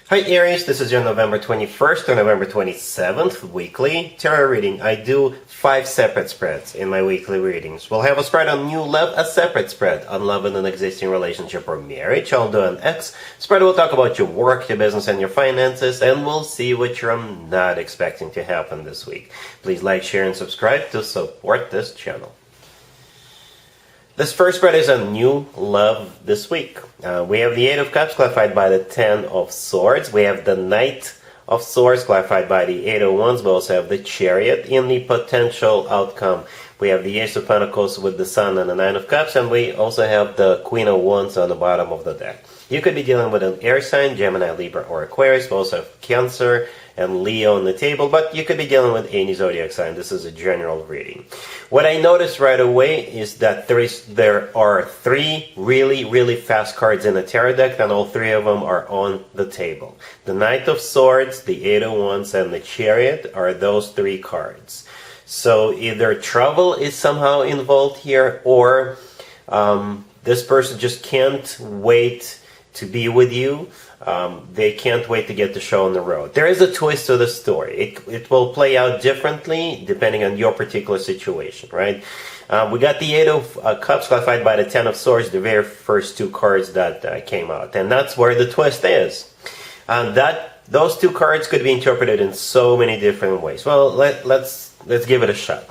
Hi Aries, this is your November 21st to November 27th weekly tarot reading. I do 5 separate spreads in my weekly readings. We'll have a spread on new love, a separate spread on love in an existing relationship or marriage. I'll do an X spread. We'll talk about your work, your business, and your finances, and we'll see what you're not expecting to happen this week. Please like, share, and subscribe to support this channel. This first spread is on new love this week. We have the Eight of Cups clarified by the Ten of Swords. We have the Knight of Swords clarified by the Eight of Wands. We also have the Chariot in the potential outcome. We have the Ace of Pentacles with the Sun and the Nine of Cups, and we also have the Queen of Wands on the bottom of the deck. You could be dealing with an air sign, Gemini, Libra, or Aquarius. We also have Cancer and Leo on the table, but you could be dealing with any zodiac sign. This is a general reading. What I noticed right away is that there are 3 really fast cards in the tarot deck, and all 3 of them are on the table. The Knight of Swords, the Eight of Wands, and the Chariot are those 3 cards. So either trouble is somehow involved here, or this person just can't wait to be with you. They can't wait to get the show on the road. There is a twist to the story. It will play out differently depending on your particular situation, right? We got the Eight of Cups clarified by the Ten of Swords, the very first 2 cards that came out. And that's where the twist is. Those 2 cards could be interpreted in so many different ways. Well, let's give it a shot.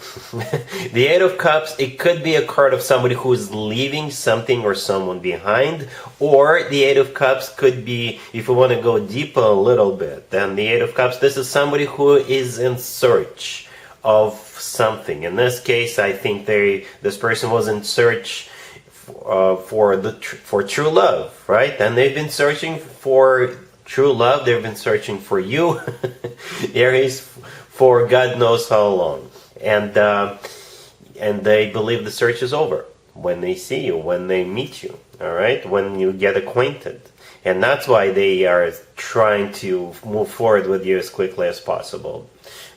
The Eight of Cups, it could be a card of somebody who is leaving something or someone behind, or the Eight of Cups could be, if you want to go deeper a little bit, then the Eight of Cups, this is somebody who is in search of something. In this case, I think this person was in search for true love, right? And they've been searching for true love. They've been searching for you, Aries, for God knows how long. And they believe the search is over when they see you, when they meet you, all right, when you get acquainted. And that's why they are trying to move forward with you as quickly as possible,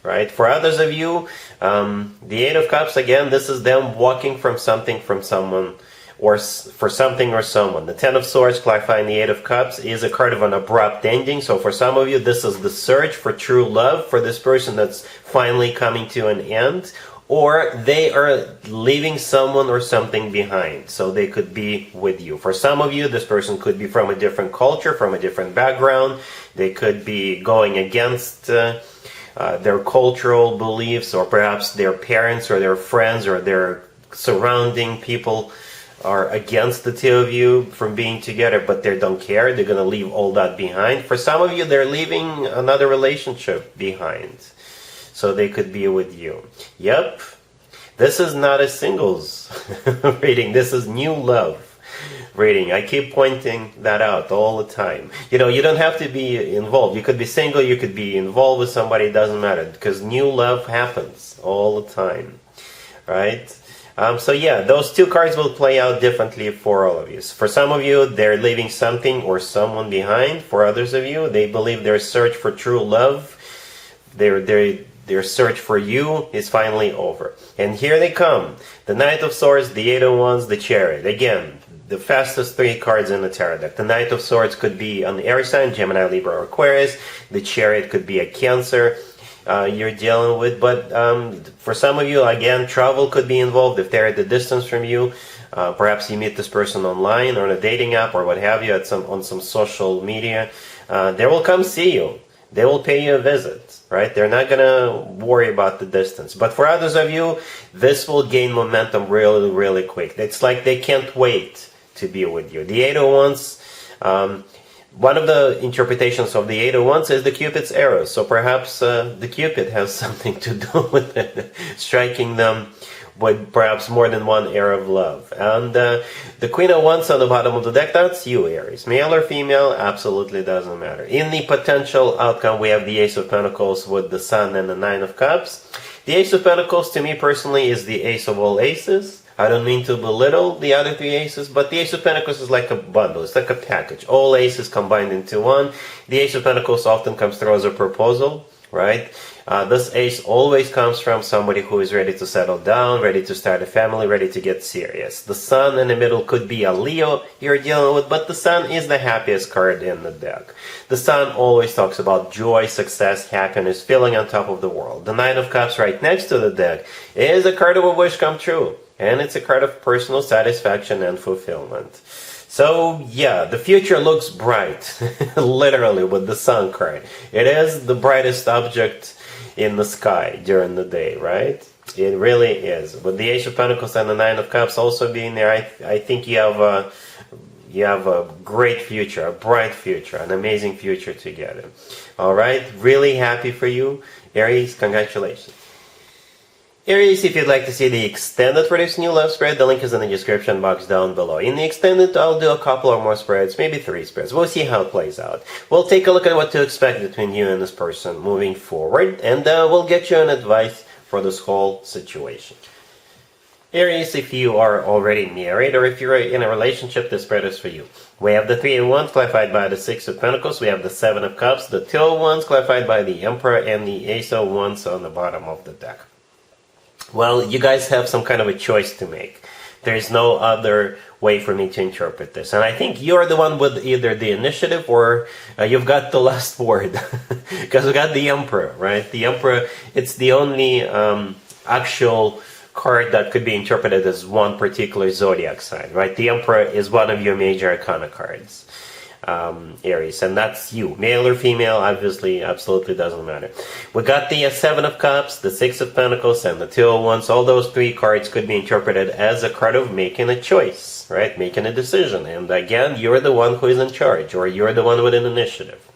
right? For others of you, the Eight of Cups, again, this is them walking from something, from someone, or for something or someone. The Ten of Swords clarifying the Eight of Cups is a card of an abrupt ending. So for some of you, this is the search for true love for this person that's finally coming to an end, or they are leaving someone or something behind, so they could be with you. For some of you, this person could be from a different culture, from a different background. They could be going against their cultural beliefs, or perhaps their parents or their friends or their surrounding people are against the 2 of you from being together, but they don't care. They're going to leave all that behind. For some of you, they're leaving another relationship behind, so they could be with you. Yep, this is not a singles reading. This is new love reading. I keep pointing that out all the time. You know, you don't have to be involved. You could be single, you could be involved with somebody, it doesn't matter, because new love happens all the time, right? So yeah, those 2 cards will play out differently for all of you. For some of you, they're leaving something or someone behind. For others of you, they believe their search for true love, their search for you is finally over. And here they come. The Knight of Swords, the Eight of Wands, the Chariot. Again, the fastest 3 cards in the tarot deck. The Knight of Swords could be an air sign, Gemini, Libra, or Aquarius. The Chariot could be a Cancer you're dealing with, but for some of you, again, travel could be involved if they're at a distance from you. Perhaps you meet this person online or on a dating app or what have you, on some social media. They will come see you. They will pay you a visit, right? They're not going to worry about the distance. But for others of you, this will gain momentum really quick. It's like they can't wait to be with you. The Eight of Wands, one of the interpretations of the Eight of Wands is the Cupid's arrow. So perhaps the Cupid has something to do with it, striking them with perhaps more than one arrow of love. And the Queen of Wands on the bottom of the deck, that's you, Aries. Male or female, absolutely doesn't matter. In the potential outcome, we have the Ace of Pentacles with the Sun and the Nine of Cups. The Ace of Pentacles, to me personally, is the ace of all aces. I don't mean to belittle the other 3 aces, but the Ace of Pentacles is like a bundle. It's like a package. All aces combined into one. The Ace of Pentacles often comes through as a proposal, right? This ace always comes from somebody who is ready to settle down, ready to start a family, ready to get serious. The sun in the middle could be a Leo you're dealing with, but the sun is the happiest card in the deck. The sun always talks about joy, success, happiness, feeling on top of the world. The Nine of Cups right next to the deck is a card of a wish come true, and it's a card of personal satisfaction and fulfillment. So yeah, the future looks bright, literally, with the sun card. It is the brightest object in the sky during the day, right? It really is. With the Ace of Pentacles and the Nine of Cups also being there, I think you have a great future, a bright future, an amazing future together. All right, really happy for you, Aries. Congratulations. Aries, if you'd like to see the extended for this new love spread, the link is in the description box down below. In the extended, I'll do a couple or more spreads, maybe 3 spreads. We'll see how it plays out. We'll take a look at what to expect between you and this person moving forward, and we'll get you an advice for this whole situation. Aries, if you are already married or if you're in a relationship, this spread is for you. We have the 3 of Wands clarified by the 6 of Pentacles. We have the 7 of Cups, the 2 of Wands clarified by the Emperor, and the Ace of Wands on the bottom of the deck. Well, you guys have some kind of a choice to make. There's no other way for me to interpret this. And I think you're the one with either the initiative or you've got the last word. Because we got the Emperor, right? The Emperor, it's the only actual card that could be interpreted as one particular zodiac sign, right? The Emperor is one of your major arcana cards. Aries, and that's you, male or female, obviously, absolutely doesn't matter. We got the 7 of Cups, the 6 of Pentacles, and the 2 of Wands. All those 3 cards could be interpreted as a card of making a choice, right? Making a decision. And again, you're the one who is in charge, or you're the one with an initiative.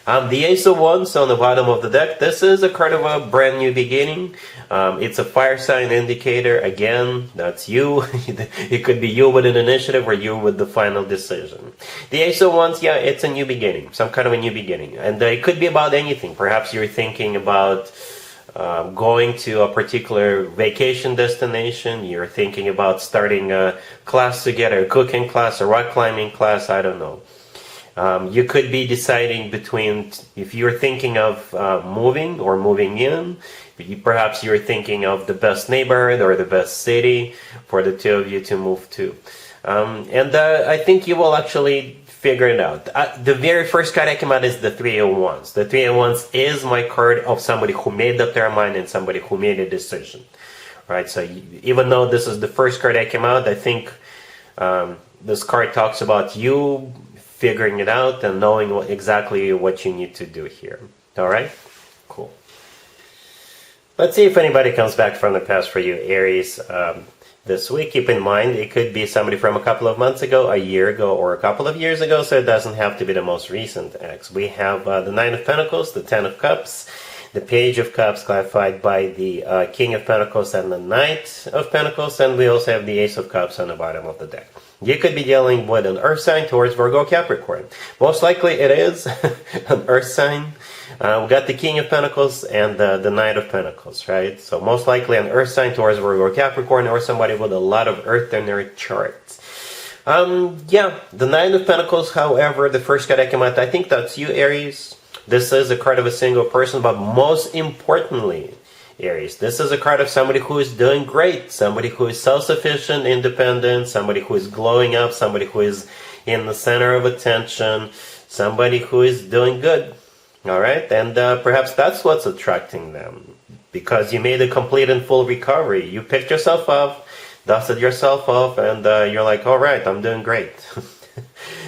The Ace of Wands on the bottom of the deck, this is a card of a brand new beginning. It's a fire sign indicator. Again, that's you. It could be you with an initiative or you with the final decision. The Ace of Wands, yeah, it's a new beginning, some kind of a new beginning. And it could be about anything. Perhaps you're thinking about going to a particular vacation destination. You're thinking about starting a class together, a cooking class, a rock climbing class, I don't know. You could be deciding between, if you're thinking of moving or moving in, perhaps you're thinking of the best neighborhood or the best city for the two of you to move to. And I think you will actually figure it out. The very first card I came out is the 3 of Wands. The 3 of Wands is my card of somebody who made up their mind and somebody who made a decision. Right, so even though this is the first card I came out, I think this card talks about you figuring it out and knowing exactly what you need to do here. All right? Cool. Let's see if anybody comes back from the past for you, Aries, this week. Keep in mind, it could be somebody from a couple of months ago, a year ago, or a couple of years ago, so it doesn't have to be the most recent ex. We have the 9 of Pentacles, the 10 of Cups, the Page of Cups clarified by the King of Pentacles and the Knight of Pentacles, and we also have the Ace of Cups on the bottom of the deck. You could be dealing with an Earth sign towards Virgo, Capricorn. Most likely it is an Earth sign. We got the King of Pentacles and the Knight of Pentacles, right? So most likely an Earth sign towards Virgo, Capricorn, or somebody with a lot of Earth in their chart. Yeah, the Nine of Pentacles, however, the first card I came out, I think that's you, Aries. This is a card of a single person, but most importantly, Aries, this is a card of somebody who is doing great, somebody who is self-sufficient, independent, somebody who is glowing up, somebody who is in the center of attention, somebody who is doing good. All right, and perhaps that's what's attracting them, because you made a complete and full recovery. You picked yourself up, dusted yourself off, and you're like, all right, I'm doing great.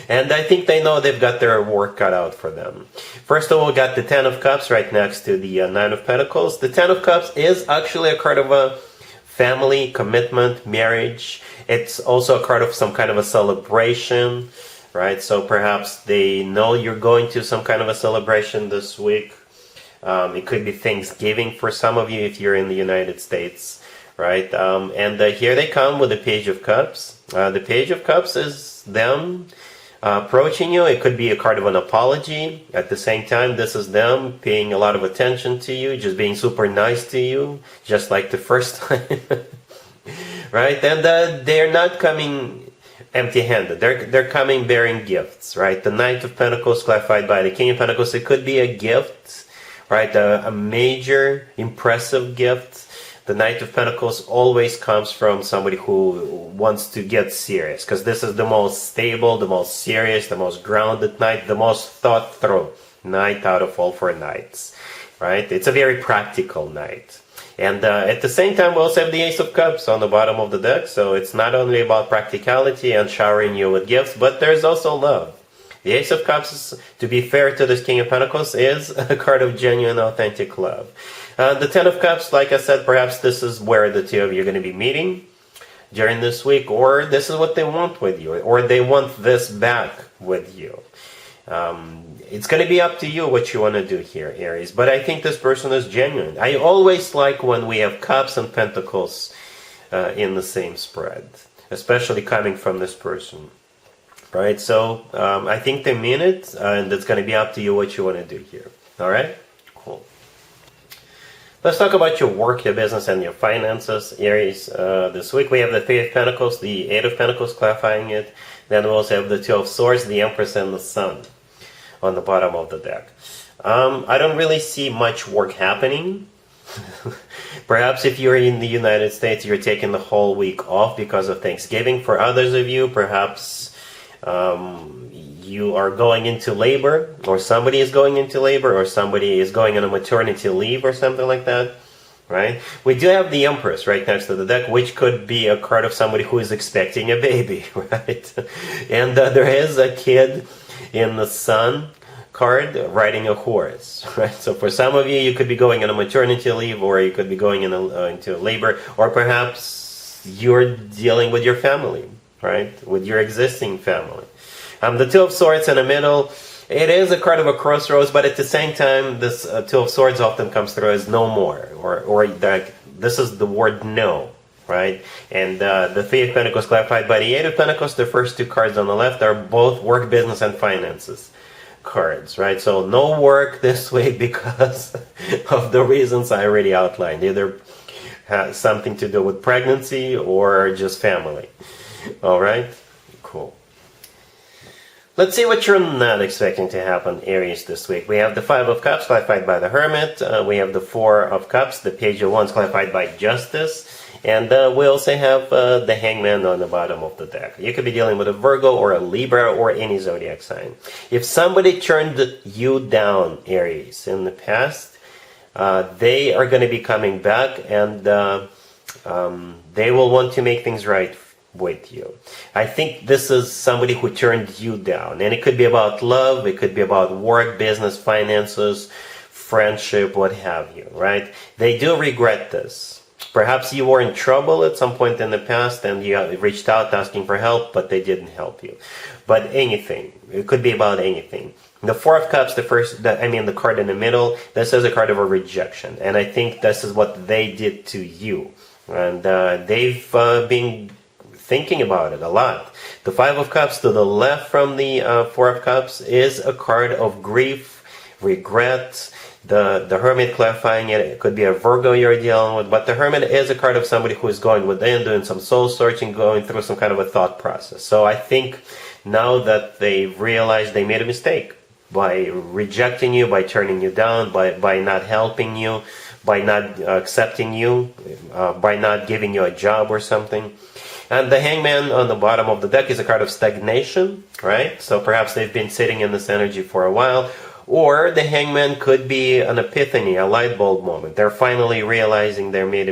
And I think they know they've got their work cut out for them. First of all, we got the 10 of Cups right next to the 9 of Pentacles. The 10 of Cups is actually a card of a family, commitment, marriage. It's also a card of some kind of a celebration, right? So perhaps they know you're going to some kind of a celebration this week. It could be Thanksgiving for some of you if you're in the United States, right? And here they come with the Page of Cups. The Page of Cups is them approaching you. It could be a card of an apology. At the same time, this is them paying a lot of attention to you, just being super nice to you, just like the first time. Right? And they're not coming empty-handed. They're coming bearing gifts, right? The Knight of Pentacles clarified by the King of Pentacles. It could be a gift right? A major, impressive gift. The Knight of Pentacles always comes from somebody who wants to get serious, because this is the most stable, the most serious, the most grounded knight, the most thought through knight out of all four knights, right? It's a very practical knight. And at the same time, we also have the Ace of Cups on the bottom of the deck, so it's not only about practicality and showering you with gifts, but there's also love. The Ace of Cups, to be fair to this King of Pentacles, is a card of genuine, authentic love. The Ten of Cups, like I said, perhaps this is where the two of you are going to be meeting during this week, or this is what they want with you, or they want this back with you. It's going to be up to you what you want to do here, Aries, but I think this person is genuine. I always like when we have Cups and Pentacles in the same spread, especially coming from this person. Right, so I think they mean it, and it's going to be up to you what you want to do here. All right, cool. Let's talk about your work, your business, and your finances, Aries. This week we have the Three of Pentacles, the Eight of Pentacles, clarifying it. Then we also have the Two of Swords, the Empress, and the Sun on the bottom of the deck. I don't really see much work happening. Perhaps if you're in the United States, you're taking the whole week off because of Thanksgiving. For others of you, perhaps you are going into labor, or somebody is going into labor, or somebody is going on a maternity leave or something like that, right? We do have the Empress right next to the deck, which could be a card of somebody who is expecting a baby, right? And there is a kid in the Sun card riding a horse, right? So for some of you, you could be going on a maternity leave, or you could be going into labor, or perhaps you're dealing with your family, right? With your existing family. The Two of Swords in the middle, it is a card of a crossroads, but at the same time, this Two of Swords often comes through as no more, or this is the word no, right? And the Three of Pentacles clarified by the Eight of Pentacles, the first two cards on the left are both work, business, and finances cards, right? So no work this week because of the reasons I already outlined. Either has something to do with pregnancy or just family. All right, cool. Let's see what you're not expecting to happen, Aries, this week. We have the Five of Cups, clarified by the Hermit. We have the Four of Cups, the Page of Wands, clarified by Justice. And we also have the Hangman on the bottom of the deck. You could be dealing with a Virgo or a Libra or any zodiac sign. If somebody turned you down, Aries, in the past, they are going to be coming back, and they will want to make things right with you. I think this is somebody who turned you down, and it could be about love, it could be about work, business, finances, friendship, what have you, right? They do regret this. Perhaps you were in trouble at some point in the past and you reached out asking for help, but they didn't help you. But anything, it could be about anything. The Four of Cups, the card in the middle, this is a card of a rejection, and I think this is what they did to you, and they've been thinking about it a lot. The Five of Cups to the left from the Four of Cups is a card of grief, regret. The Hermit clarifying it could be a Virgo you're dealing with, but the Hermit is a card of somebody who is going within, doing some soul searching, going through some kind of a thought process. So I think now that they've realized they made a mistake by rejecting you, by turning you down, by not helping you, by not accepting you, by not giving you a job or something. And the Hangman on the bottom of the deck is a card of stagnation, right? So perhaps they've been sitting in this energy for a while. Or the Hangman could be an epiphany, a light bulb moment. They're finally realizing they made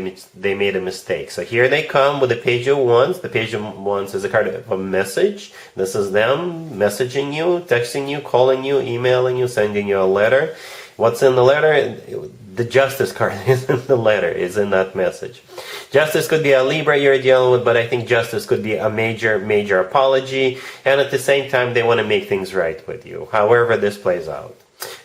a mistake. So here they come with the Page of Wands. The Page of Wands is a card of a message. This is them messaging you, texting you, calling you, emailing you, sending you a letter. What's in the letter? The Justice card is in the letter, is in that message. Justice could be a Libra you're dealing with, but I think Justice could be a major apology. And at the same time, they want to make things right with you, however this plays out.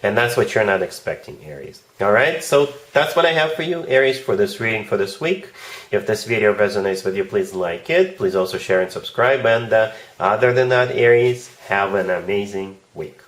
And that's what you're not expecting, Aries. All right, so that's what I have for you, Aries, for this reading for this week. If this video resonates with you, please like it. Please also share and subscribe. And other than that, Aries, have an amazing week.